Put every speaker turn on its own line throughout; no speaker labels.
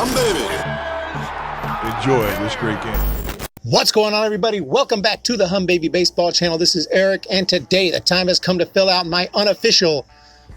Humm, baby.
Enjoy this great game.
What's going on, everybody? Welcome back to the Humm Baby Baseball channel. This is Eric, and today the time has come to fill out my unofficial,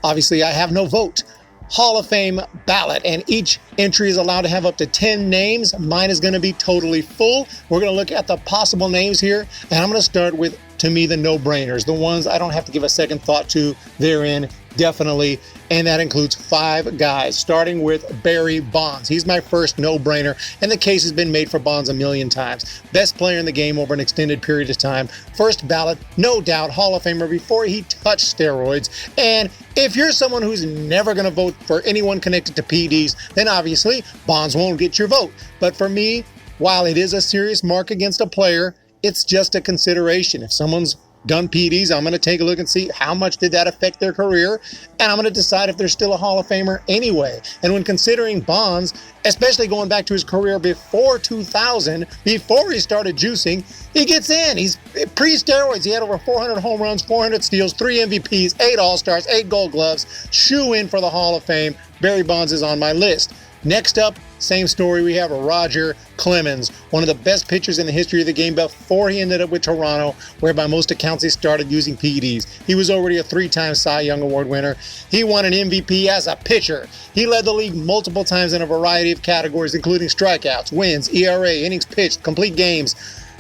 obviously I have no vote, Hall of Fame ballot, and each entry is allowed to have up to 10 names. Mine is going to be totally full. We're going to look at the possible names here, and I'm going to start with, to me, the no-brainers, the ones I don't have to give a second thought to. They're in, definitely, and that includes 5 guys, starting with Barry Bonds. He's my first no-brainer, and the case has been made for Bonds a million times. Best player in the game over an extended period of time. First ballot, no doubt, Hall of Famer before he touched steroids. And if you're someone who's never going to vote for anyone connected to PEDs, then obviously Bonds won't get your vote. But for me, while it is a serious mark against a player, it's just a consideration. If someone's done PEDs, I'm going to take a look and see how much did that affect their career, and I'm going to decide if they're still a Hall of Famer anyway. And when considering Bonds, especially going back to his career before 2000, before he started juicing, he gets in. He's pre-steroids. He had over 400 home runs, 400 steals, 3 MVPs, 8 All-Stars, 8 Gold Gloves, shoe in for the Hall of Fame. Barry Bonds is on my list. Next up, same story, we have Roger Clemens, one of the best pitchers in the history of the game before he ended up with Toronto, where by most accounts he started using PEDs. He was already a 3-time Cy Young Award winner. He won an MVP as a pitcher. He led the league multiple times in a variety of categories, including strikeouts, wins, ERA, innings pitched, complete games.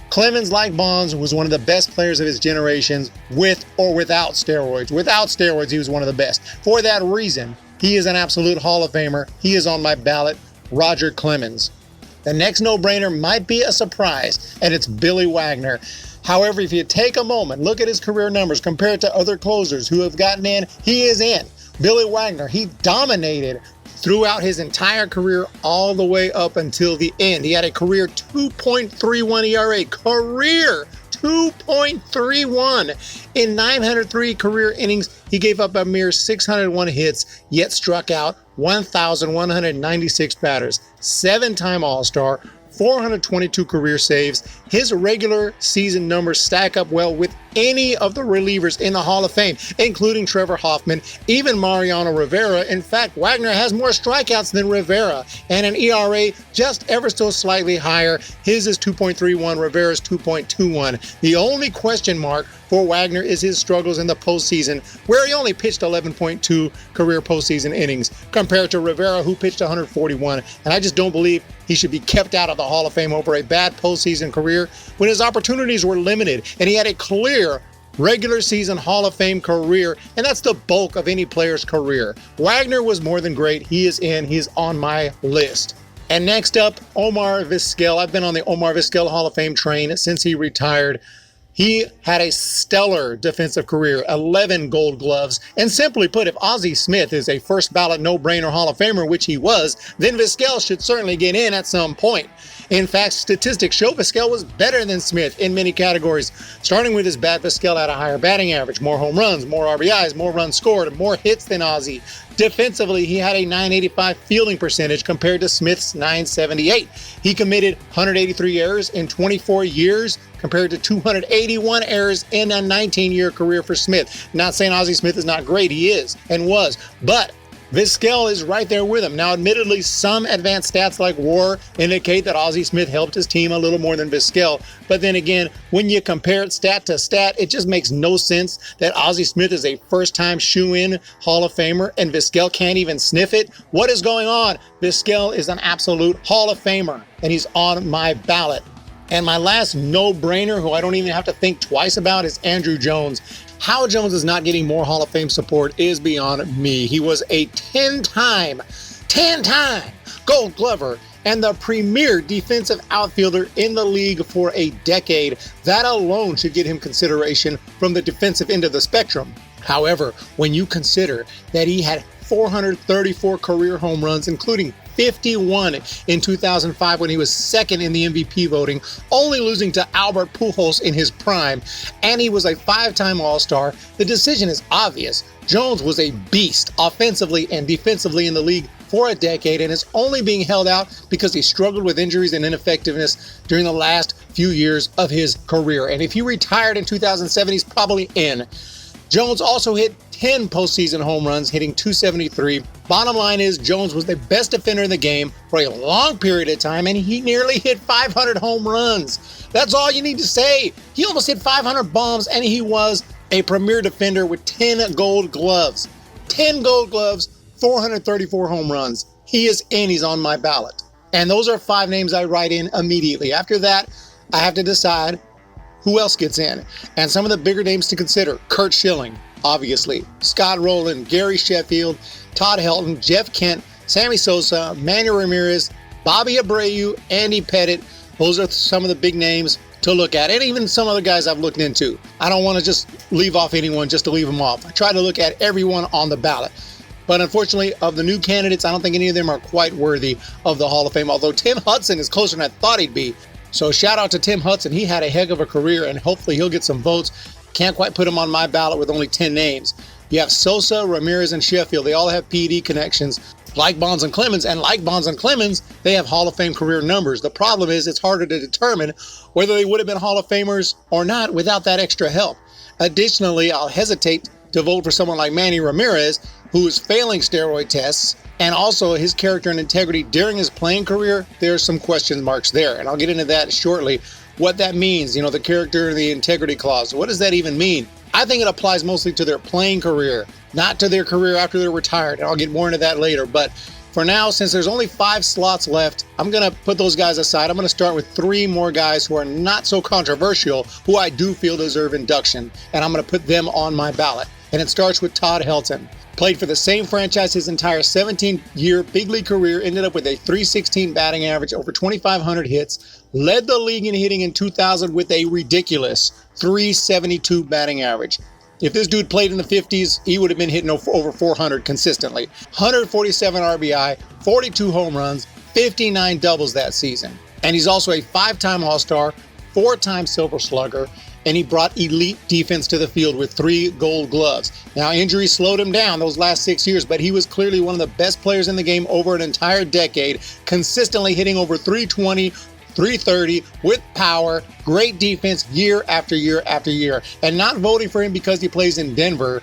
Clemens, like Bonds, was one of the best players of his generation, with or without steroids. Without steroids, he was one of the best. For that reason, he is an absolute Hall of Famer. He is on my ballot, Roger Clemens. The next no-brainer might be a surprise, and it's Billy Wagner. However, if you take a moment, look at his career numbers compared to other closers who have gotten in, he is in. Billy Wagner, he dominated throughout his entire career all the way up until the end. He had a career 2.31 ERA. Career 2.31. In 903 career innings, he gave up a mere 601 hits, yet struck out 1,196 batters. 7-time All-Star, 422 career saves. His regular season numbers stack up well with any of the relievers in the Hall of Fame, including Trevor Hoffman, even Mariano Rivera. In fact, Wagner has more strikeouts than Rivera, and an ERA just ever so slightly higher. His is 2.31, Rivera's 2.21. The only question mark for Wagner is his struggles in the postseason, where he only pitched 11.2 career postseason innings, compared to Rivera, who pitched 141. And I just don't believe he should be kept out of the Hall of Fame over a bad postseason career when his opportunities were limited, and he had a clear regular season Hall of Fame career, and that's the bulk of any player's career. Wagner was more than great. He is in. He's on my list. And next up, Omar Vizquel. I've been on the Omar Vizquel Hall of Fame train since he retired. He had a stellar defensive career, 11 Gold Gloves, and simply put, if Ozzie Smith is a first ballot no-brainer Hall of Famer, which he was, then Vizquel should certainly get in at some point. In fact, statistics show Vizquel was better than Smith in many categories. Starting with his bat, Vizquel had a higher batting average, more home runs, more RBIs, more runs scored, more hits than Ozzie. Defensively, he had a .985 fielding percentage compared to Smith's .978. He committed 183 errors in 24 years compared to 281 errors in a 19-year career for Smith. Not saying Ozzie Smith is not great, he is and was, but Vizquel is right there with him. Now, admittedly, some advanced stats like WAR indicate that Ozzie Smith helped his team a little more than Vizquel. But then again, when you compare it stat to stat, it just makes no sense that Ozzie Smith is a first-time shoe-in Hall of Famer and Vizquel can't even sniff it. What is going on? Vizquel is an absolute Hall of Famer, and he's on my ballot. And my last no-brainer, who I don't even have to think twice about, is Andruw Jones. How Jones is not getting more Hall of Fame support is beyond me. He was a 10-time Gold Glover and the premier defensive outfielder in the league for a decade. That alone should get him consideration from the defensive end of the spectrum. However, when you consider that he had 434 career home runs, including 51 in 2005 when he was second in the MVP voting, only losing to Albert Pujols in his prime, and he was a 5-time All-Star, the decision is obvious. Jones was a beast offensively and defensively in the league for a decade and is only being held out because he struggled with injuries and ineffectiveness during the last few years of his career. And if he retired in 2007, he's probably in. Jones also hit 10 postseason home runs, hitting 273. Bottom line is Jones was the best defender in the game for a long period of time, and he nearly hit 500 home runs. That's all you need to say. He almost hit 500 bombs, and he was a premier defender with 10 gold gloves. 10 gold gloves, 434 home runs. He is in. He's on my ballot. And those are 5 names I write in immediately. After that, I have to decide who else gets in. And some of the bigger names to consider: CURT SCHILLING, obviously, Scott Rowland, Gary Sheffield, Todd Helton, Jeff Kent, Sammy Sosa, Manny Ramirez, Bobby Abreu, Andy Pettit. Those are some of the big names to look at, and even some other guys I've looked into. I don't want to just leave off anyone just to leave them off. I try to look at everyone on the ballot. But unfortunately, of the new candidates, I don't think any of them are quite worthy of the Hall of Fame, although Tim Hudson is closer than I thought he'd be. So shout out to Tim Hudson. He had a heck of a career, and hopefully he'll get some votes. Can't quite put him on my ballot with only 10 names. You have Sosa, Ramirez, and Sheffield. They all have PED connections, like Bonds and Clemens. And like Bonds and Clemens, they have Hall of Fame career numbers. The problem is it's harder to determine whether they would have been Hall of Famers or not without that extra help. Additionally, I'll hesitate to vote for someone like Manny Ramirez, who is failing steroid tests, and also his character and integrity during his playing career. There's some question marks there, and I'll get into that shortly. What that means, the character and the integrity clause. What does that even mean? I think it applies mostly to their playing career, not to their career after they're retired. And I'll get more into that later. But for now, since there's only 5 slots left, I'm going to put those guys aside. I'm going to start with 3 more guys who are not so controversial, who I do feel deserve induction. And I'm going to put them on my ballot. And it starts with Todd Helton. Played for the same franchise his entire 17-year big league career, ended up with a .316 batting average, over 2,500 hits, led the league in hitting in 2000 with a ridiculous .372 batting average. If this dude played in the 50s, he would have been hitting over 400 consistently. 147 RBI, 42 home runs, 59 doubles that season. And he's also a 5-time All-Star, 4-time Silver Slugger, and he brought elite defense to the field with 3 gold gloves. Now, injuries slowed him down those last 6 years, but he was clearly one of the best players in the game over an entire decade, consistently hitting over 320, 330 with power, great defense year after year after year. And not voting for him because he plays in Denver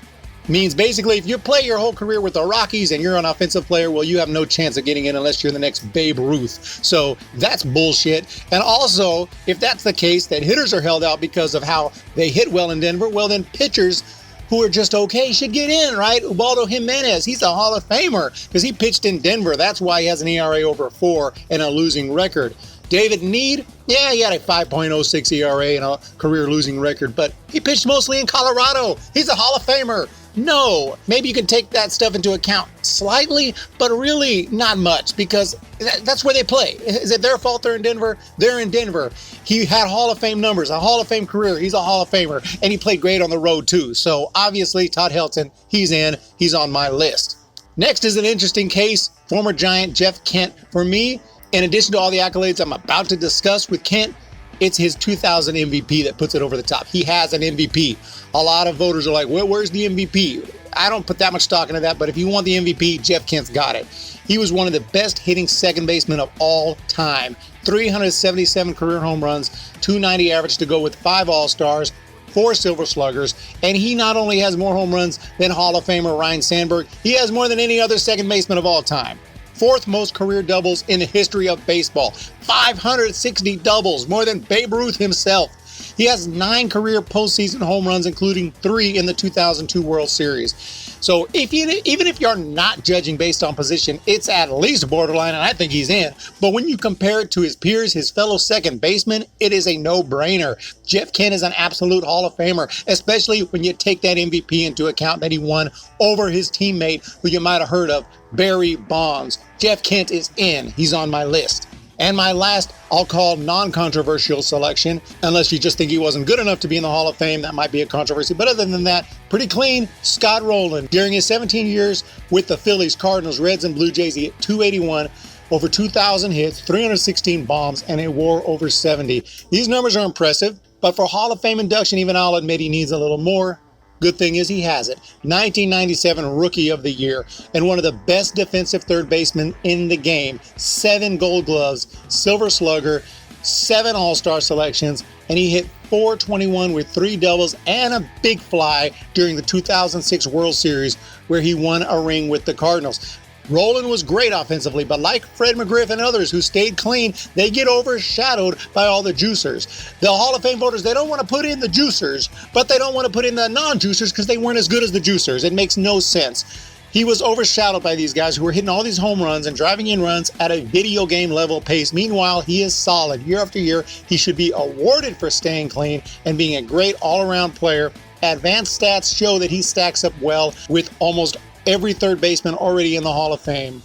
means basically if you play your whole career with the Rockies and you're an offensive player, well, you have no chance of getting in unless you're the next Babe Ruth. So that's bullshit. And also, if that's the case, that hitters are held out because of how they hit well in Denver, well, then pitchers who are just okay should get in, right? Ubaldo Jimenez, he's a Hall of Famer because he pitched in Denver. That's why he has an ERA over 4 and a losing record. David Need, yeah, he had a 5.06 ERA and a career losing record, but he pitched mostly in Colorado. He's a Hall of Famer. No, maybe you can take that stuff into account slightly, but really not much because that's where they play. Is it their fault they're in Denver? They're in Denver. He had Hall of Fame numbers, a Hall of Fame career. He's a Hall of Famer, and he played great on the road too. So obviously, Todd Helton, he's in. He's on my list. Next is an interesting case, former Giant Jeff Kent. For me, in addition to all the accolades I'm about to discuss with Kent, it's his 2000 MVP that puts it over the top. He has an MVP. A lot of voters are like, well, where's the MVP? I don't put that much stock into that, but if you want the MVP, Jeff Kent's got it. He was one of the best hitting second basemen of all time. 377 career home runs, 290 average to go with 5 All-Stars, 4 Silver Sluggers, and he not only has more home runs than Hall of Famer Ryne Sandberg, he has more than any other second baseman of all time. 4th most career doubles in the history of baseball. 560 doubles, more than Babe Ruth himself. He has 9 career postseason home runs, including 3 in the 2002 World Series. So even if you're not judging based on position, it's at least borderline, and I think he's in. But when you compare it to his peers, his fellow second basemen, it is a no-brainer. Jeff Kent is an absolute Hall of Famer, especially when you take that MVP into account that he won over his teammate, who you might have heard of, Barry Bonds. Jeff Kent is in. He's on my list. And my last, I'll call non-controversial selection, unless you just think he wasn't good enough to be in the Hall of Fame, that might be a controversy. But other than that, pretty clean, Scott Rowland. During his 17 years with the Phillies, Cardinals, Reds, and Blue Jays, he hit .281, over 2,000 hits, 316 bombs, and a WAR over 70. These numbers are impressive, but for Hall of Fame induction, even I'll admit he needs a little more. Good thing is he has it. 1997 Rookie of the Year and one of the best defensive third basemen in the game. 7 Gold Gloves, Silver Slugger, 7 All-Star selections, and he hit .421 with 3 doubles and a big fly during the 2006 World Series where he won a ring with the Cardinals. Rolen was great offensively, but like Fred McGriff and others who stayed clean, they get overshadowed by all the juicers. The Hall of Fame voters, they don't want to put in the juicers, but they don't want to put in the non-juicers because they weren't as good as the juicers. It makes no sense. He was overshadowed by these guys who were hitting all these home runs and driving in runs at a video game level pace. Meanwhile, he is solid year after year. He should be awarded for staying clean and being a great all-around player. Advanced stats show that he stacks up well with almost every third baseman already in the Hall of Fame.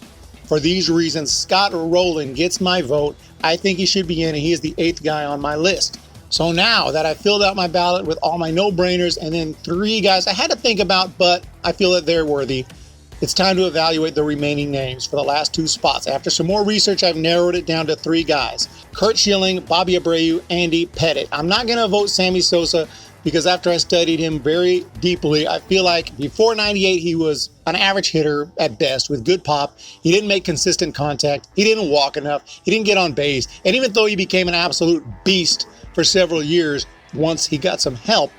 For these reasons, Scott Rolen gets my vote. I think he should be in, and he is the 8th guy on my list. So now that I've filled out my ballot with all my no-brainers and then 3 guys I had to think about, but I feel that they're worthy, it's time to evaluate the remaining names for the last 2 spots. After some more research, I've narrowed it down to 3 guys: CURT Schilling, Bobby Abreu, Andy Pettitte. I'm not going to vote Sammy Sosa because after I studied him very deeply, I feel like before 98, he was an average hitter at best with good pop. He didn't make consistent contact. He didn't walk enough. He didn't get on base. And even though he became an absolute beast for several years once he got some help,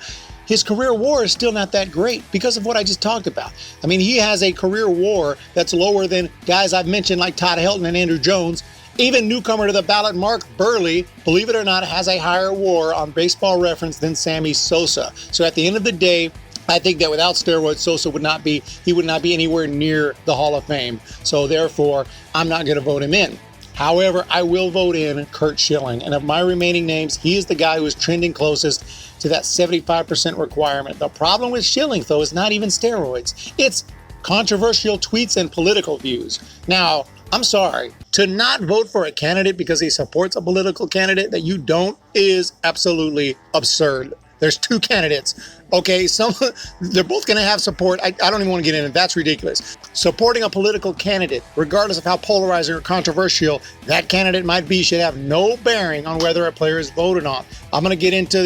his career WAR is still not that great because of what I just talked about. I mean, he has a career WAR that's lower than guys I've mentioned like Todd Helton and Andruw Jones. Even newcomer to the ballot, Mark Burley, believe it or not, has a higher WAR on Baseball Reference than Sammy Sosa. So at the end of the day, I think that without steroids, Sosa would not be anywhere near the Hall of Fame. So therefore, I'm not going to vote him in. However, I will vote in CURT Schilling. And of my remaining names, he is the guy who is trending closest to that 75% requirement. The problem with Schilling, though, is not even steroids. It's controversial tweets and political views. Now, I'm sorry, to not vote for a candidate because he supports a political candidate that you don't is absolutely absurd. There's 2 candidates. Okay, they're both going to have support. I don't even want to get into it. That's ridiculous. Supporting a political candidate, regardless of how polarizing or controversial that candidate might be, should have no bearing on whether a player is voted on. I'm going to get into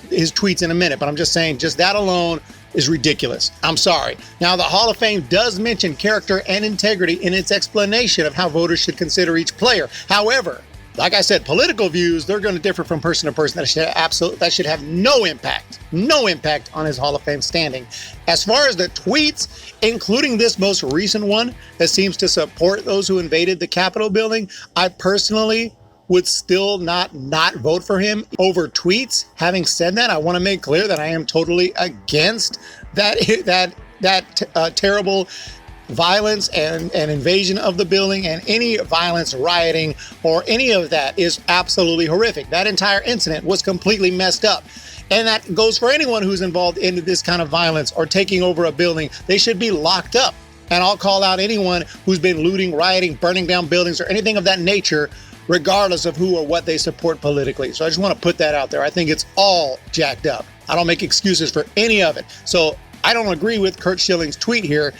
his tweets in a minute, but I'm just saying just that alone is ridiculous. I'm sorry. Now, the Hall of Fame does mention character and integrity in its explanation of how voters should consider each player. However, like I said, political views, they're going to differ from person to person. That should have no impact on his Hall of Fame standing. As far as the tweets, including this most recent one that seems to support those who invaded the Capitol building, I personally would still not vote for him over tweets. Having said that, I want to make clear that I am totally against that terrible violence and invasion of the building, and any violence, rioting, or any of that is absolutely horrific. That entire incident was completely messed up. And that goes for anyone who's involved in this kind of violence or taking over a building. They should be locked up. And I'll call out anyone who's been looting, rioting, burning down buildings, or anything of that nature, regardless of who or what they support politically. So I just want to put that out there. I think it's all jacked up. I don't make excuses for any of it. So I don't agree with CURT Schilling's tweet here,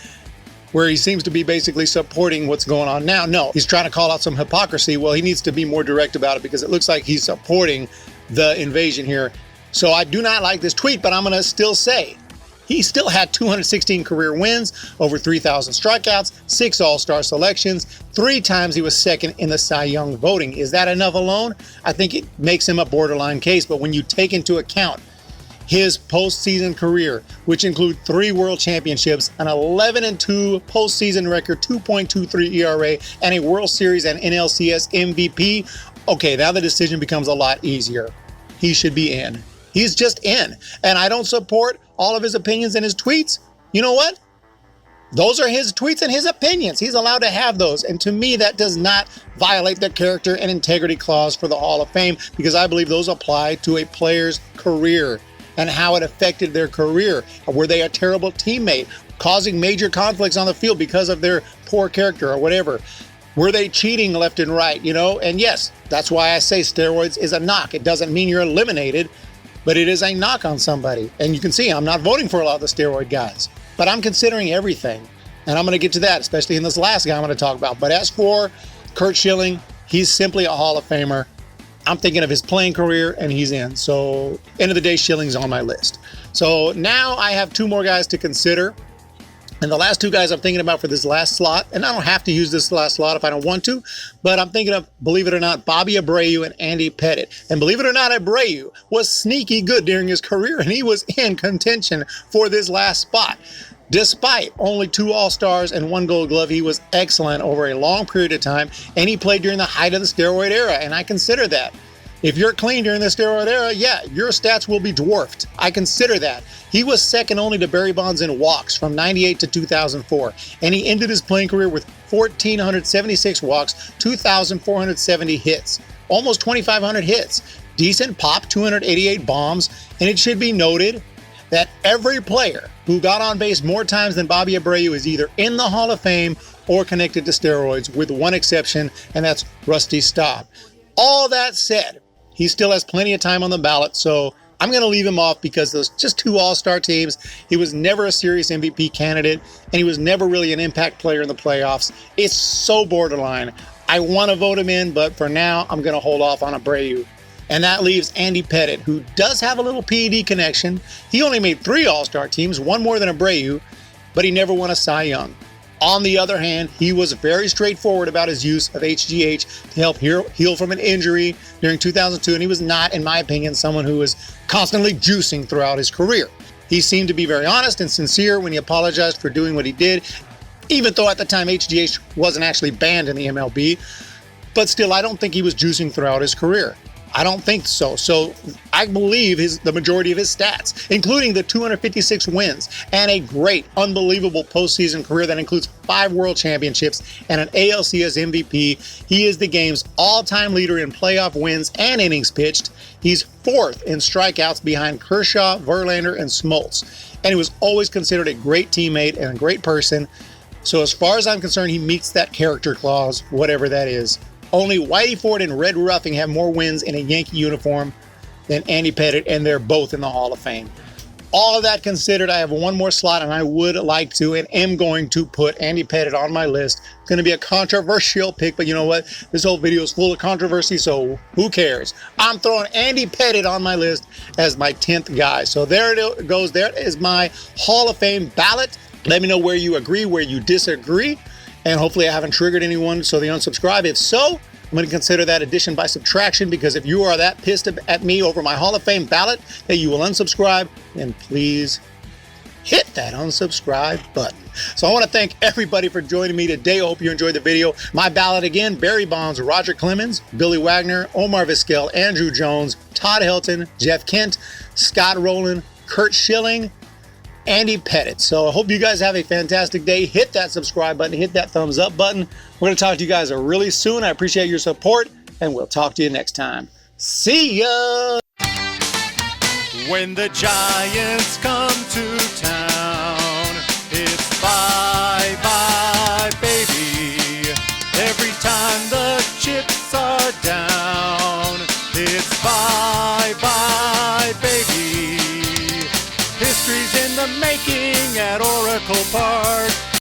where he seems to be basically supporting what's going on now. No, he's trying to call out some hypocrisy. Well, he needs to be more direct about it because it looks like he's supporting the invasion here. So I do not like this tweet, but I'm going to still say he still had 216 career wins, over 3,000 strikeouts, 6 All-Star selections, 3 times he was second in the Cy Young voting. Is that enough alone? I think it makes him a borderline case, but when you take into account his postseason career, which include 3 world championships, an 11-2 postseason record, 2.23 ERA, and a World Series and NLCS MVP, okay, now the decision becomes a lot easier. He should be in. He's just in. And I don't support all of his opinions and his tweets. You know what? Those are his tweets and his opinions. He's allowed to have those. And to me, that does not violate the character and integrity clause for the Hall of Fame, because I believe those apply to a player's career and how it affected their career. Were they a terrible teammate, causing major conflicts on the field because of their poor character or whatever? Were they cheating left and right, And yes, that's why I say steroids is a knock. It doesn't mean you're eliminated, but it is a knock on somebody. And you can see I'm not voting for a lot of the steroid guys, but I'm considering everything. And I'm going to get to that, especially in this last guy I'm going to talk about. But as for CURT Schilling, he's simply a Hall of Famer. I'm thinking of his playing career, and he's in. So, end of the day, Schilling's on my list. So now I have 2 more guys to consider. And the last two guys I'm thinking about for this last slot, and I don't have to use this last slot if I don't want to, but I'm thinking of, believe it or not, Bobby Abreu and Andy Pettitte. And believe it or not, Abreu was sneaky good during his career, and he was in contention for this last spot. Despite only 2 All-Stars and 1 Gold Glove, he was excellent over a long period of time, and he played during the height of the steroid era, and I consider that. If you're clean during the steroid era, yeah, your stats will be dwarfed. I consider that. He was second only to Barry Bonds in walks from 98 to 2004, and he ended his playing career with 1,476 walks, 2,470 hits, almost 2,500 hits, decent pop, 288 bombs, and it should be noted that every player who got on base more times than Bobby Abreu is either in the Hall of Fame or connected to steroids, with one exception, and that's Rusty Staub. All that said, he still has plenty of time on the ballot, so I'm going to leave him off because those just 2 All-Star teams. He was never a serious MVP candidate, and he was never really an impact player in the playoffs. It's so borderline. I want to vote him in, but for now, I'm going to hold off on Abreu. And that leaves Andy Pettitte, who does have a little PED connection. He only made 3 All-Star teams, 1 more than Abreu, but he never won a Cy Young. On the other hand, he was very straightforward about his use of HGH to help heal from an injury during 2002, and he was not, in my opinion, someone who was constantly juicing throughout his career. He seemed to be very honest and sincere when he apologized for doing what he did, even though at the time HGH wasn't actually banned in the MLB. But still, I don't think he was juicing throughout his career. I don't think so. So I believe the majority of his stats, including the 256 wins and a great, unbelievable postseason career that includes 5 world championships and an ALCS MVP. He is the game's all-time leader in playoff wins and innings pitched. He's 4th in strikeouts behind Kershaw, Verlander, and Smoltz. And he was always considered a great teammate and a great person. So as far as I'm concerned, he meets that character clause, whatever that is. Only Whitey Ford and Red Ruffing have more wins in a Yankee uniform than Andy Pettitte, and they're both in the Hall of Fame. All of that considered, I have 1 more slot, and I would like to and am going to put Andy Pettitte on my list. It's going to be a controversial pick, but you know what? This whole video is full of controversy, so who cares? I'm throwing Andy Pettitte on my list as my 10th guy. So there it goes. There is my Hall of Fame ballot. Let me know where you agree, where you disagree. And hopefully I haven't triggered anyone so they unsubscribe. If so, I'm going to consider that addition by subtraction, because if you are that pissed at me over my Hall of Fame ballot that you will unsubscribe, then please hit that unsubscribe button. So I want to thank everybody for joining me today. I hope you enjoyed the video. My ballot again: Barry Bonds, Roger Clemens, Billy Wagner, Omar Vizquel, Andruw Jones, Todd Helton, Jeff Kent, Scott Rowland, CURT SCHILLING, Andy Pettitte. So I hope you guys have a fantastic day. Hit that subscribe button, hit that thumbs up button. We're going to talk to you guys really soon. I appreciate your support, and we'll talk to you next time. See ya!
When the Giants come to town, it's bye-bye, baby. Every time the chips are down, it's bye-bye, baby. History's in the making at Oracle Park.